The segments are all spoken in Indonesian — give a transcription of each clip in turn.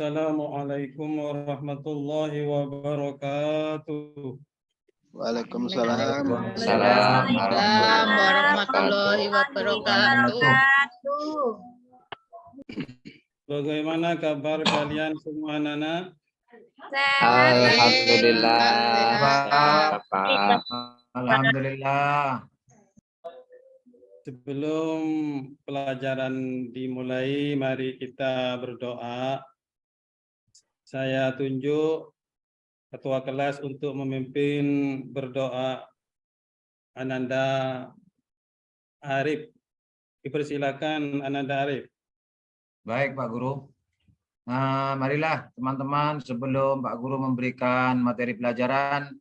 Assalamualaikum warahmatullahi wabarakatuh. Waalaikumsalam. Waalaikumsalam warahmatullahi wabarakatuh. Bagaimana kabar kalian semua anak-anak? Alhamdulillah. Bapak. Alhamdulillah. Sebelum pelajaran dimulai, mari kita berdoa. Saya tunjuk ketua kelas untuk memimpin berdoa. Ananda Arif. Dipersilakan Ananda Arif. Baik Pak Guru. Nah, marilah teman-teman sebelum Pak Guru memberikan materi pelajaran,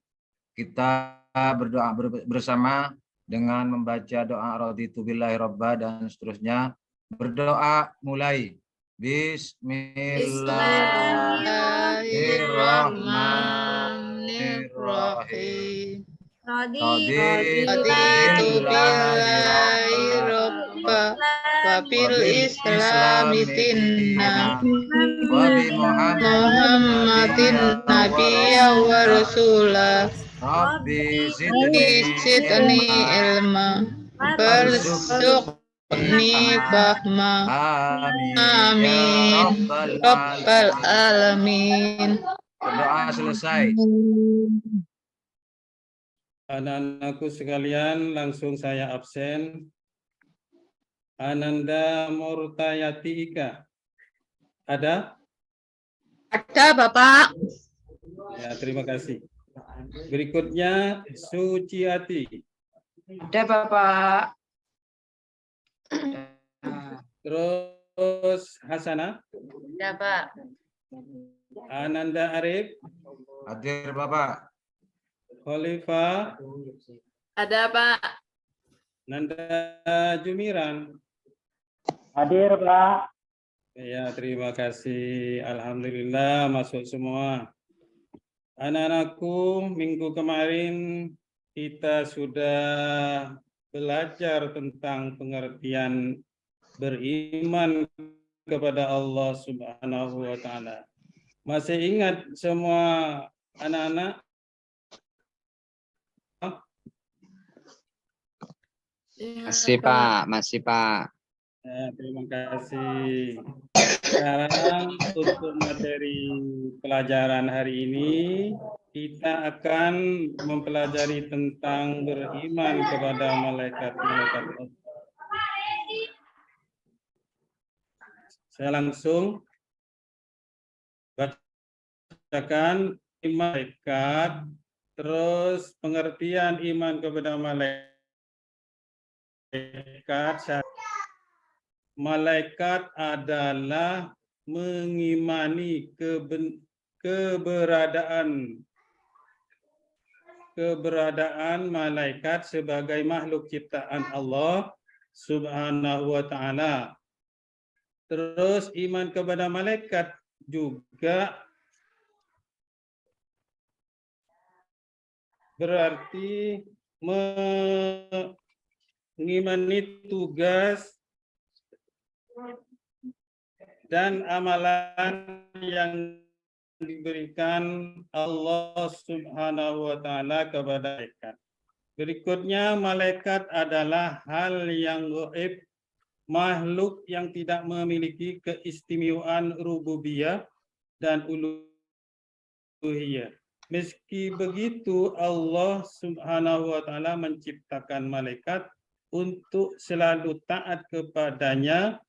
kita berdoa bersama dengan membaca doa raditu billahi robba dan seterusnya. Berdoa mulai. Bismillahirrahmanirrahim. Raditu billahi robba wa bil islami dinna wa bi Muhammadin nabiyya wa rasula Rabbi sidni ilma warzuqni fahma amin rabbal alamin. Berdoa selesai. Anak-anakku sekalian, langsung saya absen. Ananda Murtayati Ika. Ada? Ada Bapak. Ya, terima kasih. Berikutnya Suciati. Ada Bapak. Terus Hasana. Ada Pak. Ananda Arif. Hadir Bapak. Khalifah. Ada Pak. Nanda Jumiran. Hadir Pak. Ya, terima kasih. Alhamdulillah masuk semua. Anak-anakku, minggu kemarin kita sudah belajar tentang pengertian beriman kepada Allah Subhanahu wa Ta'ala. Masih ingat semua anak-anak? Masih Pak, masih Pak. Ya, terima kasih. Sekarang untuk materi pelajaran hari ini kita akan mempelajari tentang beriman kepada malaikat-malaikat Allah. Saya langsung bacakan malaikat, terus pengertian iman kepada malaikat. Malaikat adalah mengimani keberadaan malaikat sebagai makhluk ciptaan Allah Subhanahu wa Ta'ala. Terus iman kepada malaikat juga berarti mengimani tugas dan amalan yang diberikan Allah Subhanahu wa Ta'ala kepada malaikat. Berikutnya, malaikat adalah hal yang gaib, makhluk yang tidak memiliki keistimewaan rububiyah dan uluhiyah. Meski begitu, Allah Subhanahu wa Ta'ala menciptakan malaikat untuk selalu taat kepadanya.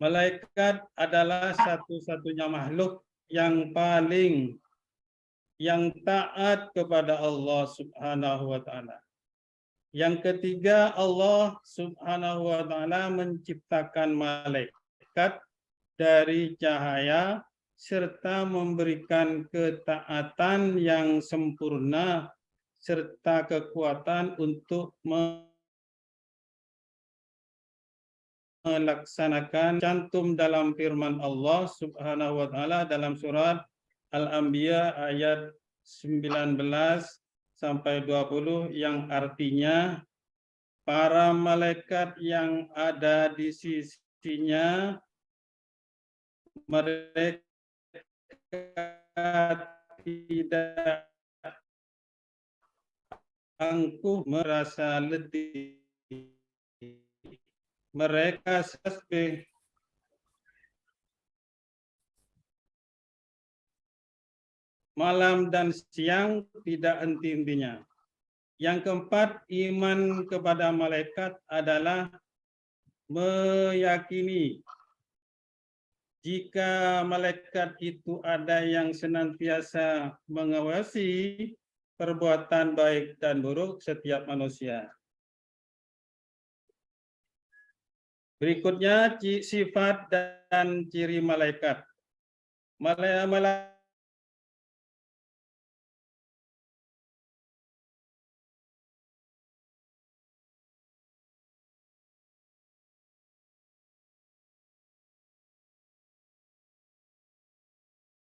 Malaikat adalah satu-satunya makhluk yang taat kepada Allah Subhanahu wa Ta'ala. Yang ketiga, Allah Subhanahu wa Ta'ala menciptakan malaikat dari cahaya serta memberikan ketaatan yang sempurna serta kekuatan untuk melaksanakan cantum dalam firman Allah Subhanahu wa Ta'ala dalam surat Al-Anbiya ayat 19 sampai 20 yang artinya para malaikat yang ada di sisinya mereka tidak angkuh merasa letih. Mereka tasbih malam dan siang tidak henti-hentinya. Yang keempat, iman kepada malaikat adalah meyakini jika malaikat itu ada yang senantiasa mengawasi perbuatan baik dan buruk setiap manusia. Berikutnya sifat dan ciri malaikat. Malaikat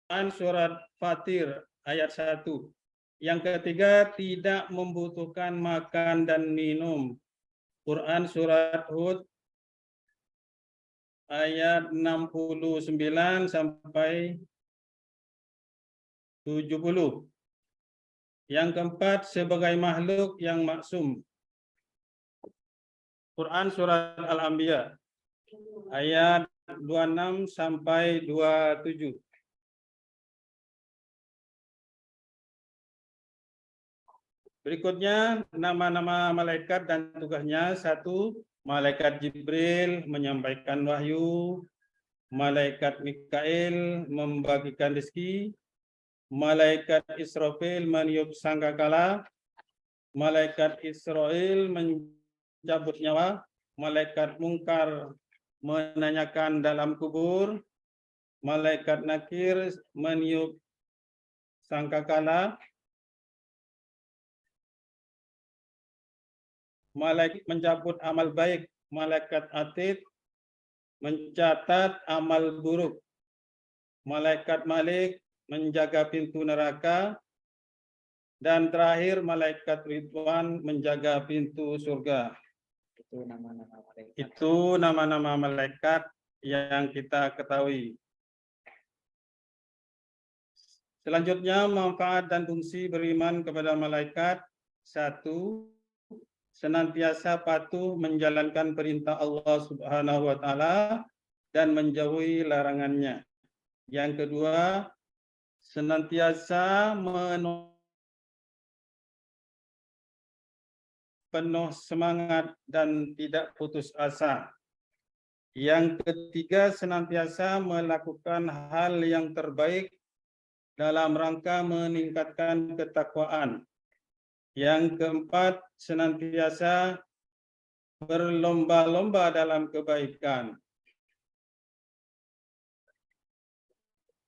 surat Fatir ayat 1. Yang ketiga, tidak membutuhkan makan dan minum. Quran surat Hud ayat 69 sampai 70. Yang keempat, sebagai makhluk yang maksum. Quran surat Al-Anbiya ayat 26 sampai 27. Berikutnya nama-nama malaikat dan tugasnya. 1. Malaikat Jibril menyampaikan wahyu, malaikat Mikail membagikan rezeki, malaikat Israfil meniup sangkakala, malaikat Israel mencabut nyawa, malaikat Mungkar menanyakan dalam kubur, malaikat Nakir meniup sangkakala, malaikat mencabut amal baik, malaikat Atid mencatat amal buruk, malaikat Malik menjaga pintu neraka, dan terakhir malaikat Ridwan menjaga pintu surga. Itu nama-nama malaikat yang kita ketahui. Selanjutnya, manfaat dan fungsi beriman kepada malaikat. 1. Senantiasa patuh menjalankan perintah Allah Subhanahu wa taala dan menjauhi larangannya. Yang kedua, senantiasa penuh semangat dan tidak putus asa. Yang ketiga, senantiasa melakukan hal yang terbaik dalam rangka meningkatkan ketakwaan. Yang keempat, senantiasa berlomba-lomba dalam kebaikan.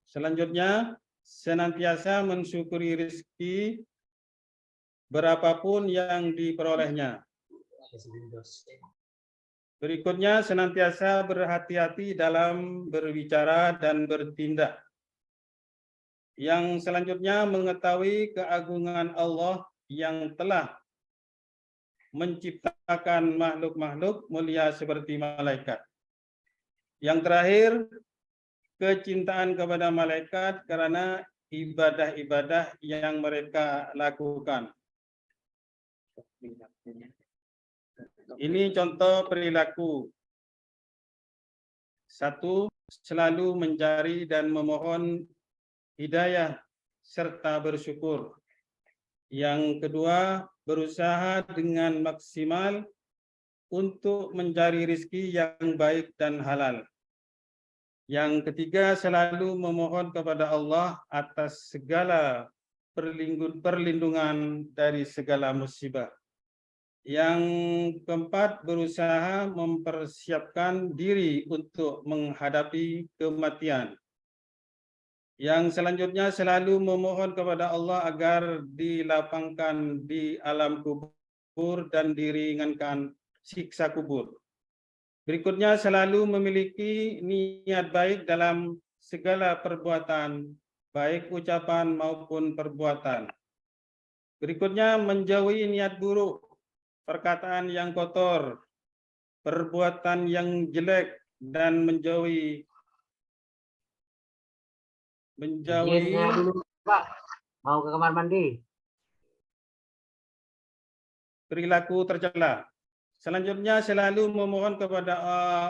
Selanjutnya, senantiasa mensyukuri rezeki berapapun yang diperolehnya. Berikutnya, senantiasa berhati-hati dalam berbicara dan bertindak. Yang selanjutnya, mengetahui keagungan Allah yang telah menciptakan makhluk-makhluk mulia seperti malaikat. Yang terakhir, kecintaan kepada malaikat karena ibadah-ibadah yang mereka lakukan. Ini contoh perilaku. 1. Selalu mencari dan memohon hidayah serta bersyukur. Yang kedua, berusaha dengan maksimal untuk mencari rezeki yang baik dan halal. Yang ketiga, selalu memohon kepada Allah atas segala perlindungan dari segala musibah. Yang keempat, berusaha mempersiapkan diri untuk menghadapi kematian. Yang selanjutnya, selalu memohon kepada Allah agar dilapangkan di alam kubur dan diringankan siksa kubur. Berikutnya, selalu memiliki niat baik dalam segala perbuatan, baik ucapan maupun perbuatan. Berikutnya, menjauhi niat buruk, perkataan yang kotor, perbuatan yang jelek, dan menjauhi menjauhi dulu, Pak. Mau ke kamar mandi. perilaku tercela. Selanjutnya selalu memohon kepada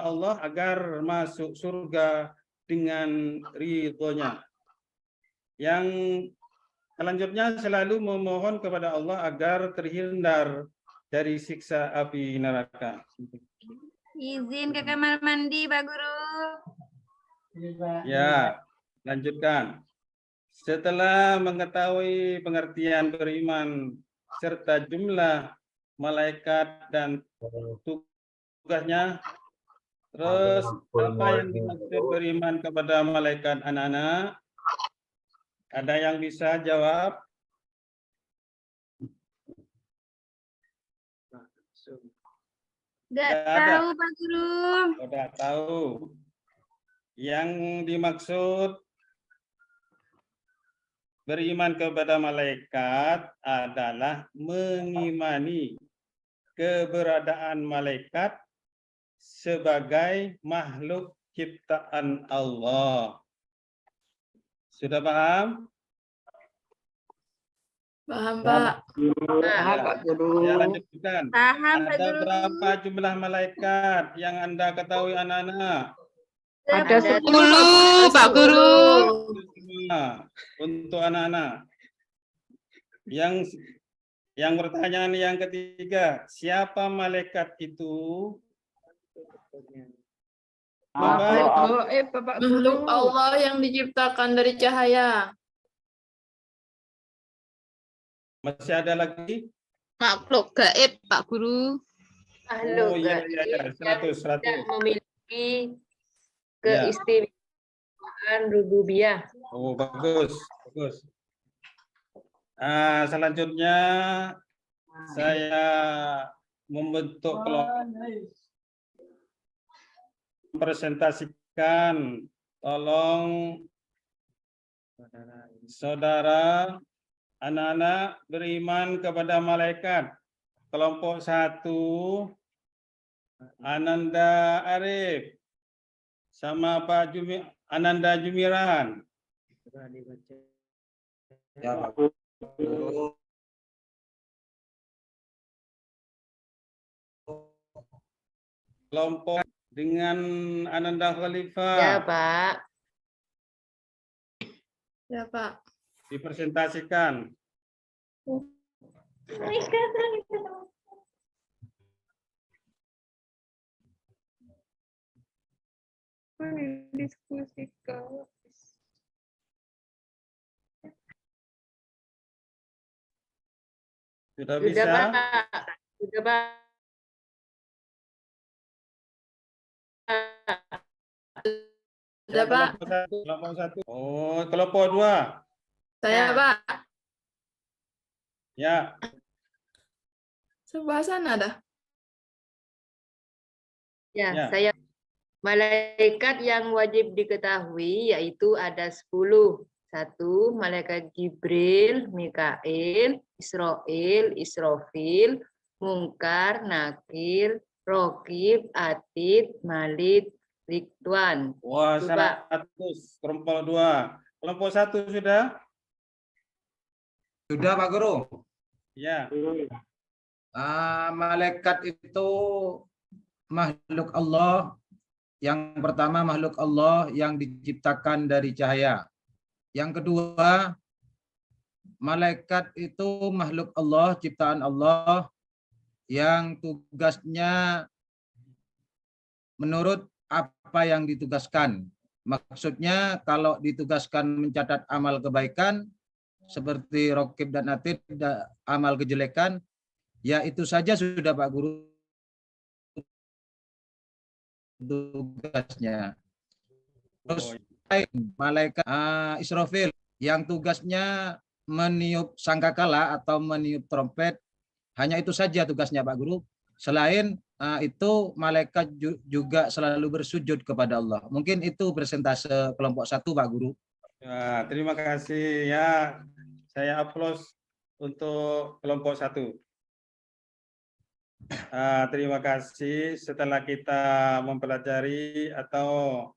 Allah agar masuk surga dengan ridhonya. Yang selanjutnya selalu memohon kepada Allah agar terhindar dari siksa api neraka. Izin ke kamar mandi, Pak Guru. Ya, lanjutkan. Setelah mengetahui pengertian beriman serta jumlah malaikat dan tugasnya, terus apa yang dimaksud beriman kepada malaikat anak-anak? Ada yang bisa jawab? Nggak Nggak ada. tahu, Pak Guru. Sudah tahu. Yang dimaksud beriman kepada malaikat adalah mengimani keberadaan malaikat sebagai makhluk ciptaan Allah. Sudah paham? Paham, Pak. Pak Guru. Ya, lanjutkan. Paham, Pak Ada Guru. berapa jumlah malaikat yang Anda ketahui anak-anak? Ada 10, 10, Pak Guru. Untuk anak-anak. Yang pertanyaan yang ketiga, siapa malaikat itu? Makhluk Allah yang diciptakan dari cahaya. Masih ada lagi? Makhluk gaib, Pak Guru. Oh iya, 100. Tidak memiliki Ya. keistimewaan rububiyah. Oh, bagus. Selanjutnya saya membentuk kelompok presentasikan. Tolong saudara anak-anak beriman kepada malaikat. Kelompok 1 Ananda Arif sama Pak Ananda Jumiran. Ya, Pak Guru. Kelompok dengan Ananda Ya, Khalifah Pak. Ya, Pak. dipresentasikan. Sudah Sudah, bisa? Pak. Sudah, Pak. Sudah, Pak. Kelompok 1. Oh, kelompok 2. Saya, Pak. Ya, Sebelah sana dah. Ya. Ya, saya. Malaikat yang wajib diketahui yaitu ada 10. 1. Malaikat Jibril, Mikail, Israil, Israfil, Mungkar, Nakir, Rokib, Atid, Malid, Ridwan. wah, Itu, Pak. 100. Kelompok 2. Kelompok 1 sudah? Sudah, Pak Guru. Ya. Malaikat itu makhluk Allah. Yang pertama makhluk Allah yang diciptakan dari cahaya. Yang kedua, malaikat itu makhluk Allah, ciptaan Allah yang tugasnya menurut apa yang ditugaskan. Maksudnya kalau ditugaskan mencatat amal kebaikan seperti Rokib dan Atid, amal kejelekan, ya itu saja sudah Pak Guru tugasnya. Terus malaikat Israfil yang tugasnya meniup sangkakala atau meniup trompet, hanya itu saja tugasnya Pak Guru. Selain itu malaikat juga selalu bersujud kepada Allah. Mungkin itu persentase kelompok 1 Pak Guru. Ya, terima kasih ya. Saya aplaus untuk kelompok 1. Terima kasih. Setelah kita mempelajari atau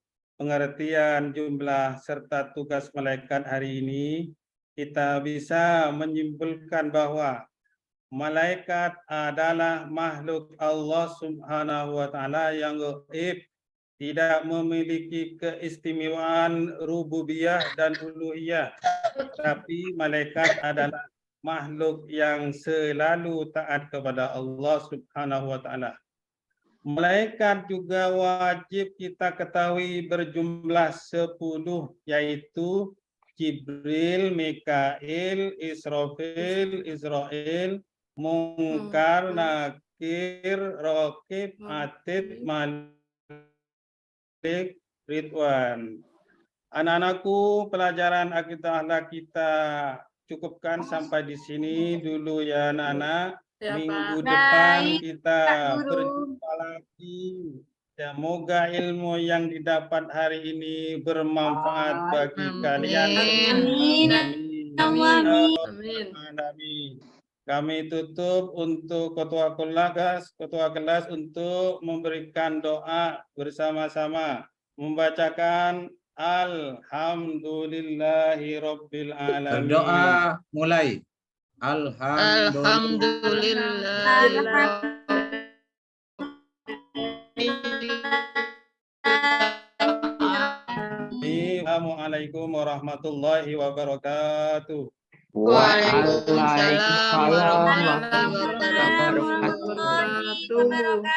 pengertian jumlah serta tugas malaikat hari ini, kita bisa menyimpulkan bahwa malaikat adalah makhluk Allah Subhanahu wa taala yang gaib, tidak memiliki keistimewaan rububiyah dan uluhiyah, tapi malaikat adalah makhluk yang selalu taat kepada Allah Subhanahu wa taala. Malaikat juga wajib kita ketahui berjumlah 10, yaitu Jibril, Mikail, Israfil, Israel, Mungkar, Nakir, Raqib, Atid, Malik, Ridwan. Anak-anakku, pelajaran akidah kita cukupkan sampai di sini dulu ya anak-anak. Ya, Minggu Pak. depan Baik, kita Pak Guru. berjumpa lagi. Semoga ilmu yang didapat hari ini bermanfaat bagi Amin. kalian. Amin. Amin. Amin. Amin. Amin. Kami tutup untuk ketua kelas untuk memberikan doa bersama-sama, membacakan Alhamdulillahirabbil alamin. Berdoa mulai. Alhamdulillah. Assalamualaikum warahmatullahi wabarakatuh. Waalaikumsalam Waalaikumsalam warahmatullahi wabarakatuh.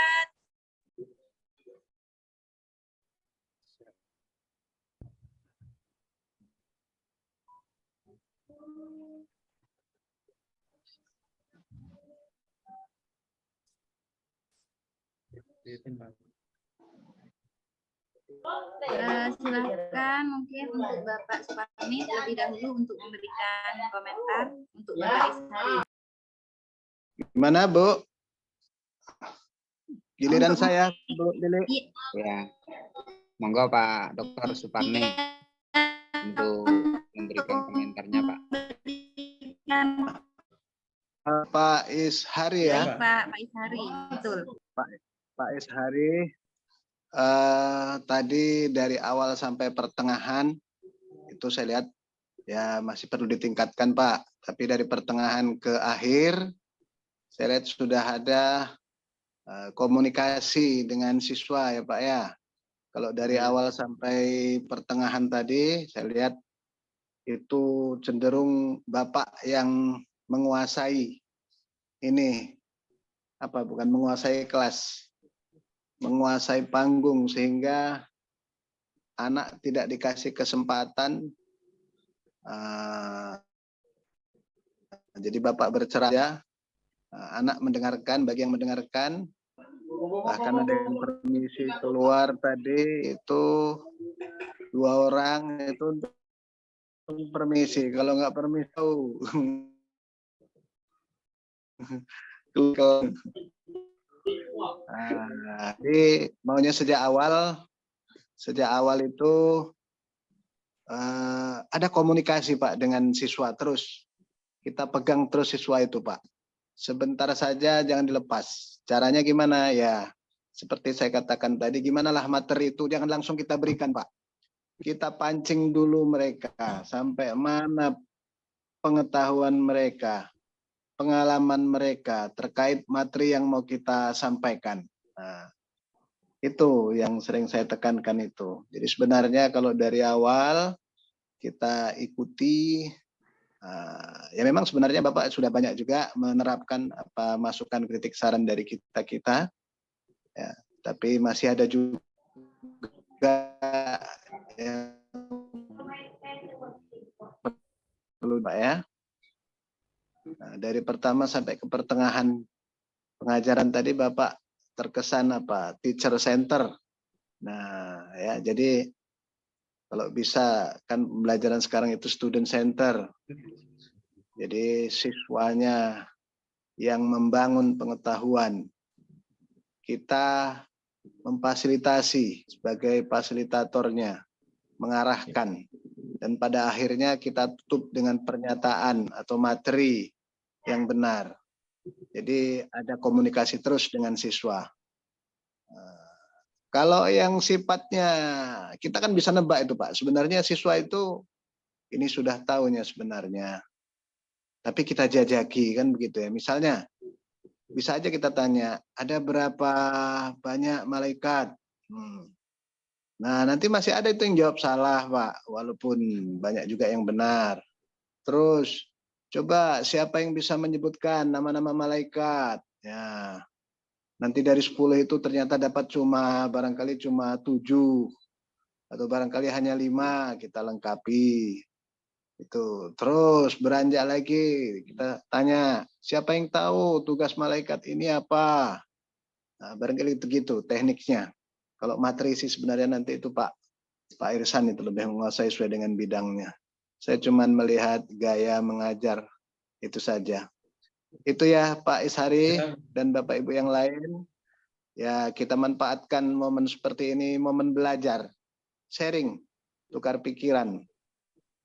Silakan mungkin untuk Bapak Suparmi terlebih dahulu untuk memberikan komentar untuk Bapak Ishari. Gimana, Bu? Giliran saya, Bu Lili. Ya, monggo Pak Dr. Suparmi untuk memberikan komentarnya, Pak. Pak Ishari ya. Baik, Pak Ishari, betul. Pak Ishari, tadi dari awal sampai pertengahan itu saya lihat ya masih perlu ditingkatkan, Pak. Tapi dari pertengahan ke akhir saya lihat sudah ada komunikasi dengan siswa ya, Pak ya. Kalau dari awal sampai pertengahan tadi saya lihat itu cenderung Bapak yang menguasai ini, bukan menguasai kelas, menguasai panggung, sehingga anak tidak dikasih kesempatan. Jadi Bapak bercerah, anak mendengarkan, bagi yang mendengarkan, bahkan ada yang permisi keluar tadi itu 2 orang itu untuk permisi, kalau nggak permisi jadi maunya sejak awal itu ada komunikasi, Pak, dengan siswa, terus kita pegang terus siswa itu, Pak. Sebentar saja jangan dilepas. Caranya gimana ya? Seperti saya katakan tadi, gimanalah materi itu jangan langsung kita berikan, Pak. Kita pancing dulu mereka sampai mana pengetahuan mereka, pengalaman mereka terkait materi yang mau kita sampaikan. Nah, itu yang sering saya tekankan itu. Jadi sebenarnya kalau dari awal kita ikuti, ya memang sebenarnya Bapak sudah banyak juga menerapkan masukan, kritik, saran dari kita, ya, tapi masih ada juga yang perlu, Pak ya. Nah, dari pertama sampai ke pertengahan pengajaran tadi Bapak terkesan teacher center. Nah, ya, jadi kalau bisa kan pembelajaran sekarang itu student center. Jadi siswanya yang membangun pengetahuan. Kita memfasilitasi sebagai fasilitatornya, mengarahkan, dan pada akhirnya kita tutup dengan pernyataan atau materi yang benar. Jadi ada komunikasi terus dengan siswa. Kalau yang sifatnya kita kan bisa nebak itu Pak. Sebenarnya siswa itu ini sudah tahunya sebenarnya. Tapi kita jajaki kan begitu ya. Misalnya bisa aja kita tanya, ada berapa banyak malaikat? Nah, nanti masih ada itu yang jawab salah, Pak. Walaupun banyak juga yang benar. Terus, coba siapa yang bisa menyebutkan nama-nama malaikat? Ya, nanti dari 10 itu ternyata dapat barangkali cuma 7. Atau barangkali hanya 5, kita lengkapi. Itu. Terus beranjak lagi, kita tanya, siapa yang tahu tugas malaikat ini apa? Nah, barangkali itu gitu tekniknya. Kalau materi sih sebenarnya nanti itu Pak Irsan itu lebih menguasai sesuai dengan bidangnya. Saya cuma melihat gaya mengajar itu saja. Itu ya Pak Ishari dan Bapak Ibu yang lain. Ya kita manfaatkan momen seperti ini, momen belajar, sharing, tukar pikiran.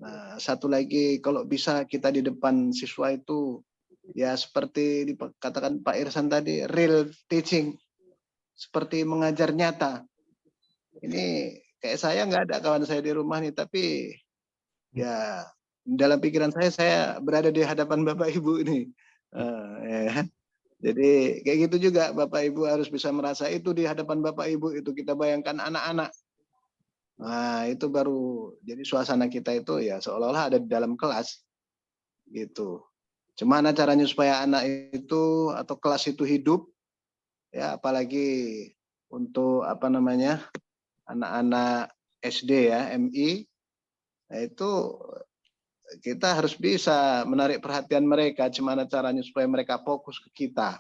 Nah, satu lagi kalau bisa kita di depan siswa itu ya seperti dikatakan Pak Irsan tadi, real teaching. Seperti mengajar nyata. Ini kayak saya nggak ada kawan saya di rumah nih, tapi ya dalam pikiran saya berada di hadapan Bapak Ibu ini. Ya. Jadi kayak gitu juga Bapak Ibu harus bisa merasa itu di hadapan Bapak Ibu itu kita bayangkan anak-anak. Nah itu baru jadi suasana kita itu ya seolah-olah ada di dalam kelas gitu. Gimana caranya supaya anak itu atau kelas itu hidup? Ya apalagi untuk anak-anak SD ya MI, nah itu kita harus bisa menarik perhatian mereka, gimana caranya supaya mereka fokus ke kita.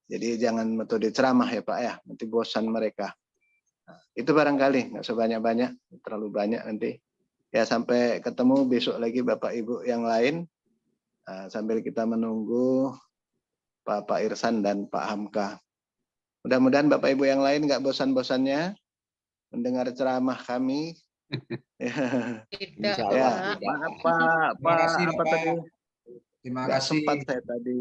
Jadi jangan metode ceramah ya Pak ya, nanti bosan mereka. Nah, itu barangkali nggak sebanyak-banyak, terlalu banyak nanti. Ya sampai ketemu besok lagi Bapak Ibu yang lain, sambil kita menunggu Pak Irsan dan Pak Hamka. Mudah-mudahan Bapak Ibu yang lain nggak bosan-bosannya mendengar ceramah kami. Tidak, Ya, Pak. apa tadi? Terima Nggak kasih. sempat saya tadi.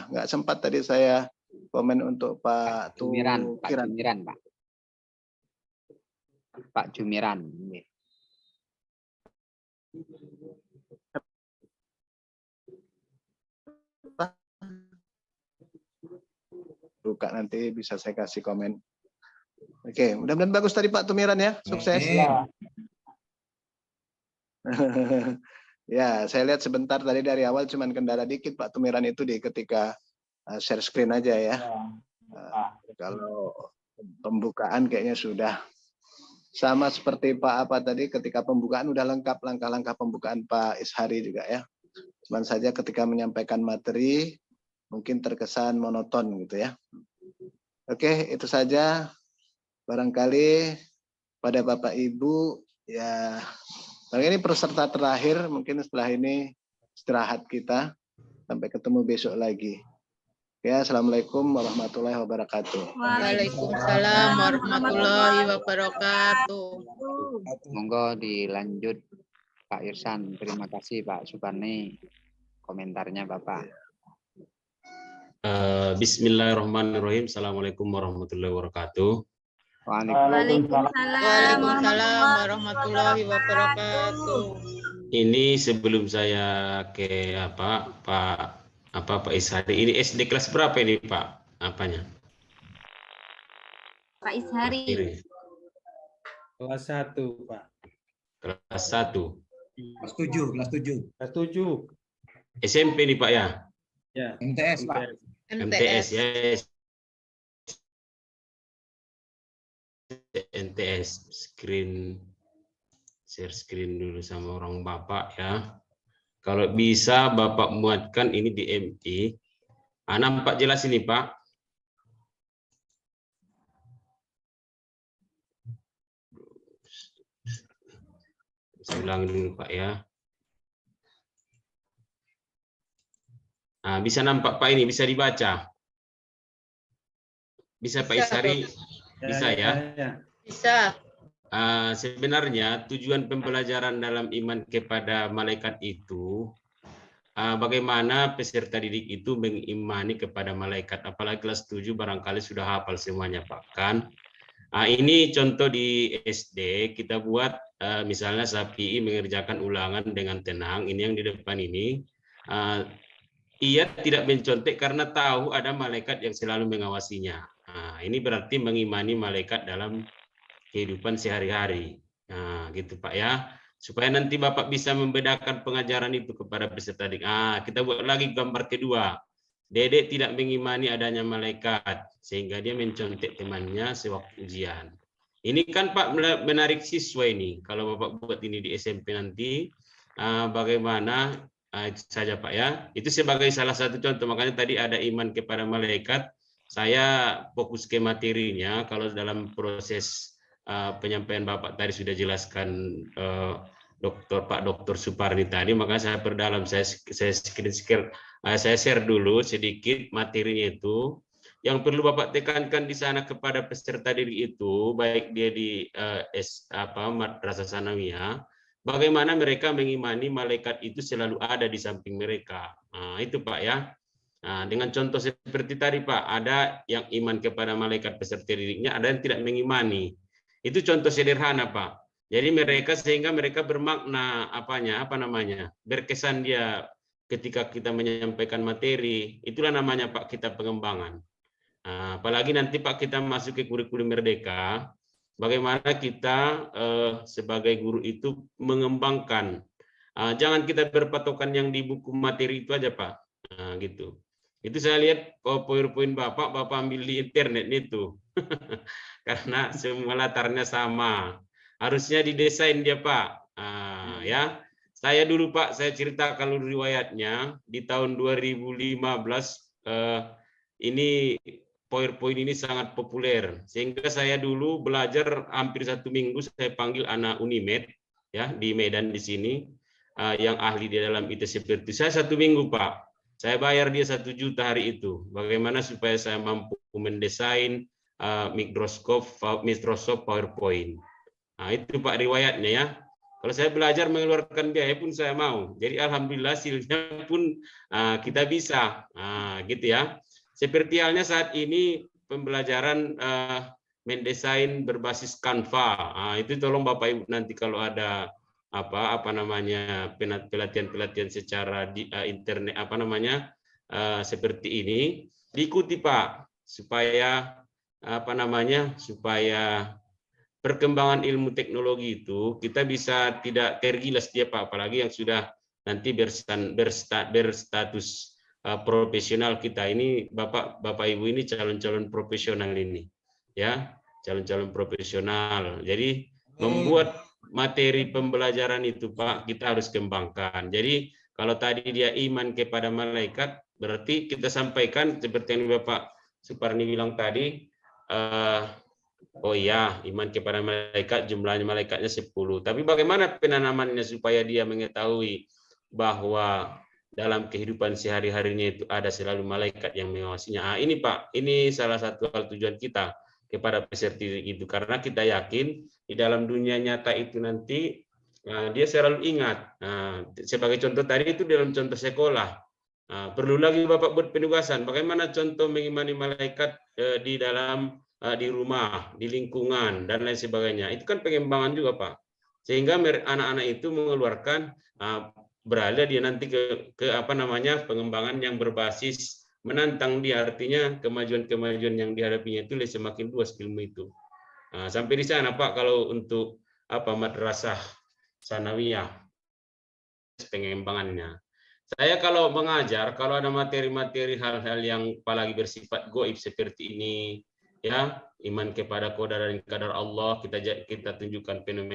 Nggak sempat tadi saya komen untuk Pak Jumiran, Pak Tukiran. Jumiran, Pak. Pak Jumiran. Buka nanti bisa saya kasih komen. Oke, mudah-mudahan bagus tadi Pak Tumiran ya, sukses. Ya, saya lihat sebentar tadi dari awal cuman kendala dikit Pak Tumiran itu ketika share screen aja ya. Kalau pembukaan kayaknya sudah sama seperti Pak tadi ketika pembukaan udah lengkap langkah-langkah pembukaan Pak Ishari juga ya. Cuman saja ketika menyampaikan materi mungkin terkesan monoton gitu ya. Oke, itu saja. Barangkali pada Bapak Ibu ya, ini peserta terakhir, mungkin setelah ini istirahat kita. Sampai ketemu besok lagi. Ya, Assalamualaikum warahmatullahi wabarakatuh. Waalaikumsalam warahmatullahi wabarakatuh. Monggo dilanjut Pak Irsan. Terima kasih Pak Suparni. Komentarnya Bapak. Bismillahirrahmanirrahim. Assalamualaikum warahmatullahi wabarakatuh. Waalaikumsalam warahmatullahi wabarakatuh. Ini sebelum saya ke Pak Ishari, ini SD kelas berapa ini Pak? Apanya? Pak Ishari. Kelas 1 Pak. Kelas 1. Kelas 7, kelas 7. Kelas 7. SMP nih Pak ya? Ya. MTS Pak. MTS ya. NTS share screen dulu sama orang Bapak ya. Kalau bisa Bapak muatkan ini di MI. Nampak jelas ini Pak? Saya ulang dulu Pak ya. Bisa nampak Pak ini, bisa dibaca? Bisa Pak Ishari? Bisa ya? Bisa. Sebenarnya tujuan pembelajaran dalam iman kepada malaikat itu bagaimana peserta didik itu mengimani kepada malaikat, apalagi kelas 7 barangkali sudah hafal semuanya Pak kan. Ini contoh di SD kita buat misalnya Sapi mengerjakan ulangan dengan tenang. Ini yang di depan ini. Ia tidak mencontek karena tahu ada malaikat yang selalu mengawasinya. Ini berarti mengimani malaikat dalam kehidupan sehari-hari. Nah, gitu Pak ya. Supaya nanti Bapak bisa membedakan pengajaran itu kepada peserta didik. Kita buat lagi gambar kedua. Dedek tidak mengimani adanya malaikat, sehingga dia mencontek temannya sewaktu ujian. Ini kan Pak menarik siswa ini. Kalau Bapak buat ini di SMP nanti, bagaimana, itu saja Pak ya. Itu sebagai salah satu contoh, makanya tadi ada iman kepada malaikat. Saya fokus ke materinya, kalau dalam proses penyampaian Bapak tadi sudah jelaskan Pak Dr. Suparni tadi, maka saya perdalam, saya share dulu sedikit materinya itu. Yang perlu Bapak tekankan di sana kepada peserta didik itu, baik dia di Madrasah Sanawiyah, bagaimana mereka mengimani malaikat itu selalu ada di samping mereka. Itu Pak ya. Dengan contoh seperti tadi Pak, ada yang iman kepada malaikat peserta didiknya, ada yang tidak mengimani. Itu contoh sederhana Pak. Jadi sehingga mereka bermakna berkesan dia ketika kita menyampaikan materi. Itulah namanya Pak kita pengembangan. Apalagi nanti Pak kita masuk ke kurikulum merdeka, bagaimana kita sebagai guru itu mengembangkan. Jangan kita berpatokan yang di buku materi itu aja Pak. Gitu. Itu saya lihat PowerPoint Bapak ambil di internet itu. Karena semua latarnya sama. Harusnya didesain dia Pak. Ya. Saya dulu Pak, saya cerita kalau riwayatnya di tahun 2015 ini PowerPoint ini sangat populer. Sehingga saya dulu belajar hampir 1 minggu, saya panggil anak Unimed ya di Medan di sini yang ahli di dalam IT seperti saya 1 minggu Pak. Saya bayar dia 1 juta hari itu. Bagaimana supaya saya mampu mendesain Microsoft PowerPoint. Itu Pak riwayatnya ya. Kalau saya belajar mengeluarkan biaya pun saya mau. Jadi alhamdulillah hasilnya pun kita bisa. Gitu ya. Seperti halnya saat ini pembelajaran mendesain berbasis Canva. Itu tolong Bapak Ibu nanti kalau ada pelatihan-pelatihan secara internet seperti ini diikuti Pak, supaya supaya perkembangan ilmu teknologi itu kita bisa tidak tergilas dia Pak, apalagi yang sudah nanti berstatus profesional kita ini Bapak Ibu ini calon-calon profesional ini ya, calon-calon profesional. Jadi membuat materi pembelajaran itu Pak kita harus kembangkan. Jadi kalau tadi dia iman kepada malaikat, berarti kita sampaikan seperti yang Bapak Suparni bilang tadi, oh iya, iman kepada malaikat, jumlahnya malaikatnya 10. Tapi bagaimana penanamannya supaya dia mengetahui bahwa dalam kehidupan sehari-harinya itu ada selalu malaikat yang mengawasinya. Ini Pak, ini salah satu hal tujuan kita kepada peserta itu, karena kita yakin di dalam dunia nyata itu nanti dia selalu ingat. Sebagai contoh tadi itu dalam contoh sekolah. Perlu lagi Bapak buat penugasan. Bagaimana contoh mengimani malaikat di dalam di rumah, di lingkungan dan lain sebagainya. Itu kan pengembangan juga Pak. Sehingga anak-anak itu mengeluarkan berada dia nanti ke pengembangan yang berbasis menantang dia, artinya kemajuan-kemajuan yang dihadapinya itu semakin luas ilmu itu. Sampai di sana Pak kalau untuk Madrasah Sanawiyah pengembangannya. Saya kalau mengajar, kalau ada materi-materi hal-hal yang apalagi bersifat gaib seperti ini, ya iman kepada qadar dan qadar Allah, kita tunjukkan fenomena